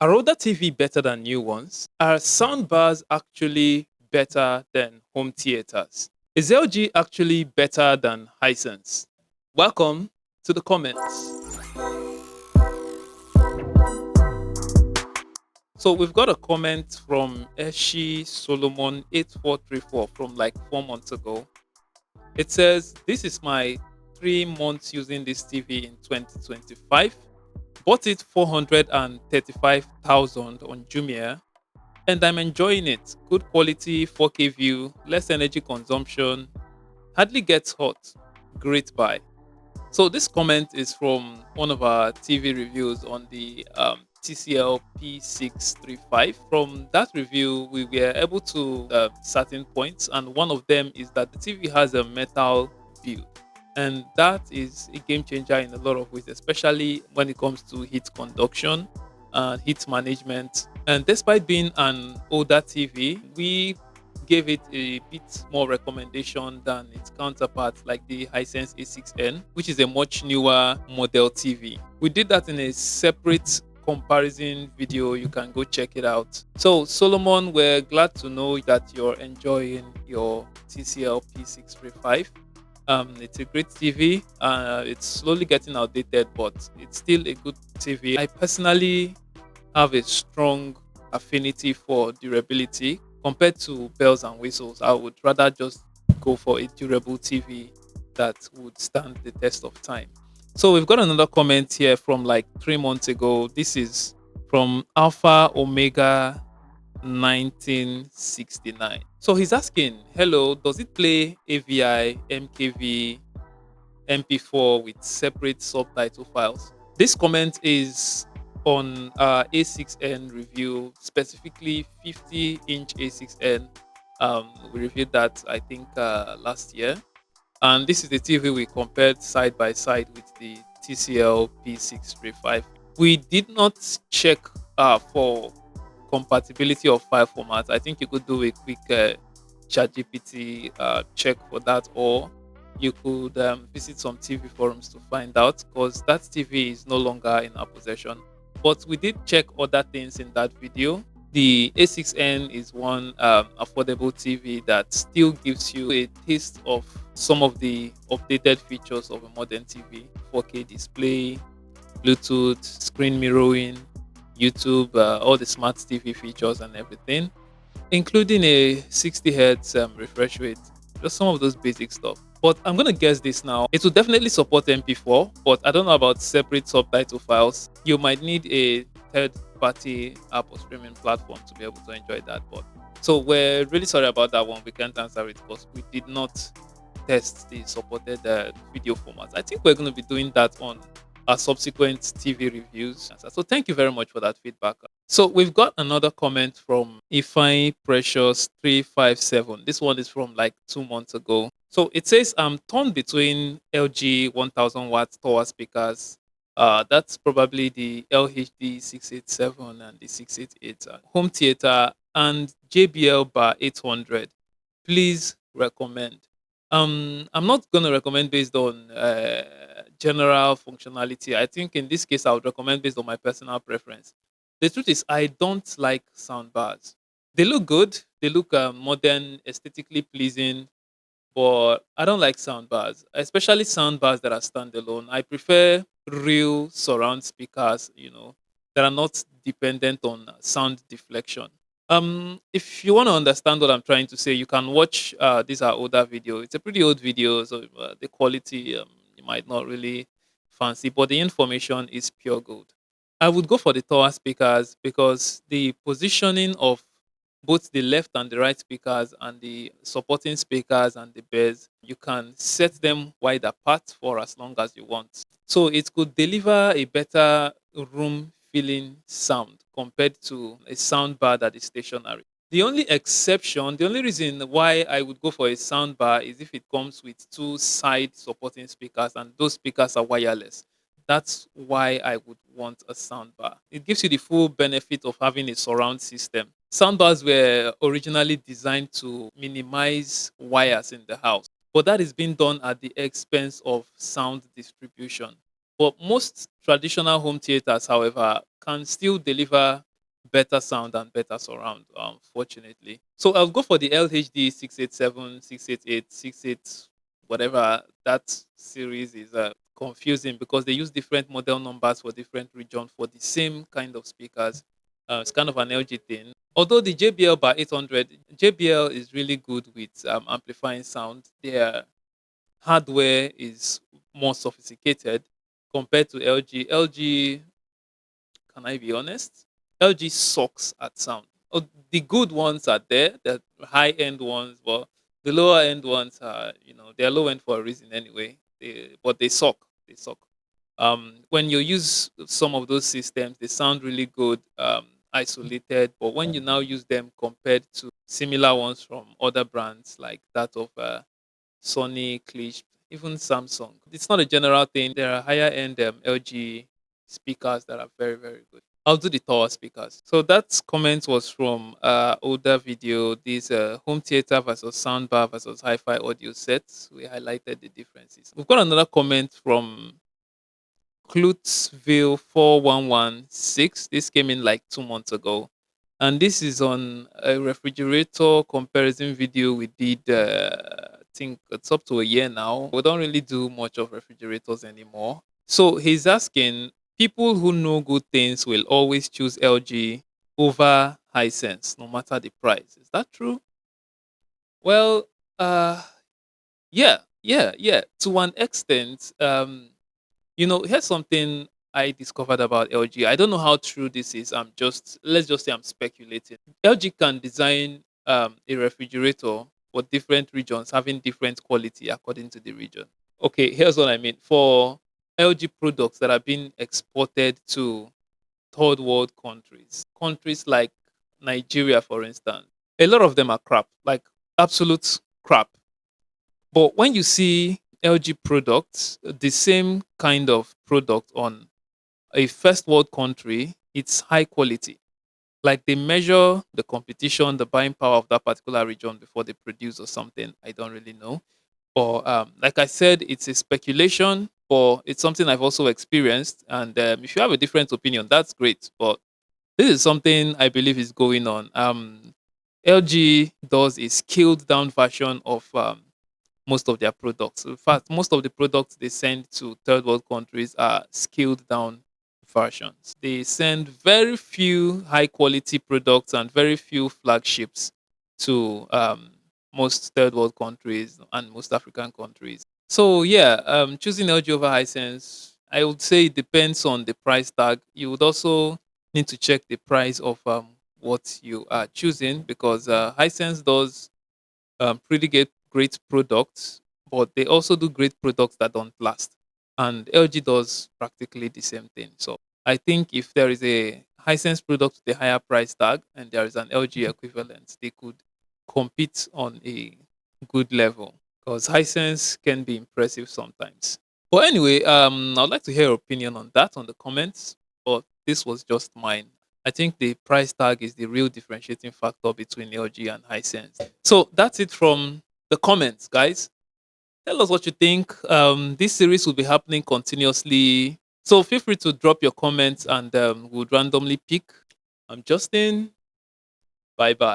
Are older TV better than new ones? Are soundbars actually better than home theaters? Is LG actually better than Hisense? Welcome to the comments. So we've got a comment from Eshi Solomon 8434 from like 4 months ago. It says, "This is my 3 months using this TV in 2025. Bought it 435,000 on Jumia and I'm enjoying it. Good quality 4K view, less energy consumption, hardly gets hot. Great buy." So this comment is from one of our TV reviews on the TCL P635. From that review, we were able to certain points, and one of them is that the TV has a metal build, and that is a game changer in a lot of ways, especially when it comes to heat conduction and heat management. And despite being an older TV, we gave it a bit more recommendation than its counterpart, like the Hisense A6N, which is a much newer model TV. We did that in a separate comparison video. You can go check it out. So, Solomon, we're glad to know that you're enjoying your TCL P635. It's a great TV. It's slowly getting outdated, but it's still a good TV. I personally have a strong affinity for durability compared to bells and whistles. I would rather just go for a durable TV that would stand the test of time. So we've got another comment here from like 3 months ago. This is from Alpha Omega 1969. So he's asking, "Hello, does it play AVI, MKV, MP4 with separate subtitle files?" This comment is on A6N review, specifically 50-inch A6N. We reviewed that, I think, last year. And this is the TV we compared side by side with the TCL P635. We did not check for compatibility of file formats. I think you could do a quick ChatGPT check for that, or you could visit some TV forums to find out, because that TV is no longer in our possession. But we did check other things in that video. The A6N is one affordable TV that still gives you a taste of some of the updated features of a modern TV: 4K display, Bluetooth, screen mirroring, YouTube, all the smart TV features and everything, including a 60 hertz refresh rate. Just some of those basic stuff. But I'm gonna guess this now. It will definitely support MP4, but I don't know about separate subtitle files. You might need a third-party app or streaming platform to be able to enjoy that. But so we're really sorry about that one. We can't answer it because we did not test the supported video formats. I think we're going to be doing that on our subsequent TV reviews. So thank you very much for that feedback. So we've got another comment from Ifeanyi Precious 357. This one is from like 2 months ago. So it says, "I'm torn between LG 1000 watt tower speakers. That's probably the LHD 687 and the 688 home theater, and JBL Bar 800. Please recommend." I'm not going to recommend based on general functionality. I think in this case, I would recommend based on my personal preference. The truth is, I don't like soundbars. They look good, they look modern, aesthetically pleasing, but I don't like soundbars, especially soundbars that are standalone. I prefer real surround speakers, that are not dependent on sound deflection. If you want to understand what I'm trying to say, you can watch these are older video. It's a pretty old video, so the quality you might not really fancy, but the information is pure gold. I would go for the tower speakers because the positioning of both the left and the right speakers and the supporting speakers and the bass, you can set them wide apart for as long as you want. So it could deliver a better room feeling sound compared to a sound bar that is stationary. The only exception, the only reason why I would go for a sound bar is if it comes with two side supporting speakers and those speakers are wireless. That's why I would want a soundbar. It gives you the full benefit of having a surround system. Soundbars were originally designed to minimize wires in the house, but that is being done at the expense of sound distribution. But most traditional home theaters, however, can still deliver better sound and better surround, fortunately. So I'll go for the LHD 687, 688, 68, whatever that series is. Confusing because they use different model numbers for different regions for the same kind of speakers. It's kind of an LG thing. Although the JBL by 800, JBL is really good with amplifying sound. Their hardware is more sophisticated compared to LG. LG, can I be honest? LG sucks at sound. Oh, the good ones are there, the high end ones, but the lower end ones are, they're low end for a reason anyway. But they suck. They suck. When you use some of those systems, they sound really good, isolated. But when you now use them compared to similar ones from other brands like that of Sony, Klipsch, even Samsung. It's not a general thing. There are higher end LG speakers that are very, very good. I'll do the tower speakers. So that comment was from older video. These home theater versus soundbar versus hi-fi audio sets. We highlighted the differences. We've got another comment from Clutsville 4116. This came in like 2 months ago. And this is on a refrigerator comparison video we did, I think it's up to a year now. We don't really do much of refrigerators anymore. So he's asking people who know good things will always choose LG over Hisense, no matter the price. Is that true? Well, uh, yeah. To an extent, here's something I discovered about LG. I don't know how true this is. Let's just say I'm speculating. LG can design a refrigerator for different regions, having different quality according to the region. Okay, here's what I mean. For LG products that are being exported to third world countries like Nigeria, for instance, a lot of them are crap, like absolute crap. But when you see LG products, the same kind of product on a first world country, it's high quality. Like they measure the competition, the buying power of that particular region before they produce or something. I don't really know. But like I said, it's a speculation, but it's something I've also experienced. And if you have a different opinion, that's great. But this is something I believe is going on. LG does a scaled down version of most of their products. In fact, most of the products they send to third world countries are scaled down versions. They send very few high quality products and very few flagships to most third world countries and most African countries. So yeah, choosing LG over Hisense, I would say it depends on the price tag. You would also need to check the price of what you are choosing because Hisense does pretty great products, but they also do great products that don't last. And LG does practically the same thing. So I think if there is a Hisense product with a higher price tag and there is an LG equivalent, they could compete on a good level because Hisense can be impressive sometimes. But anyway, I'd like to hear your opinion on that on the comments. But this was just mine. I think the price tag is the real differentiating factor between LG and Hisense. So that's it from the comments, guys. Tell us what you think. This series will be happening continuously. So feel free to drop your comments and we'll randomly pick. I'm Justin. Bye bye.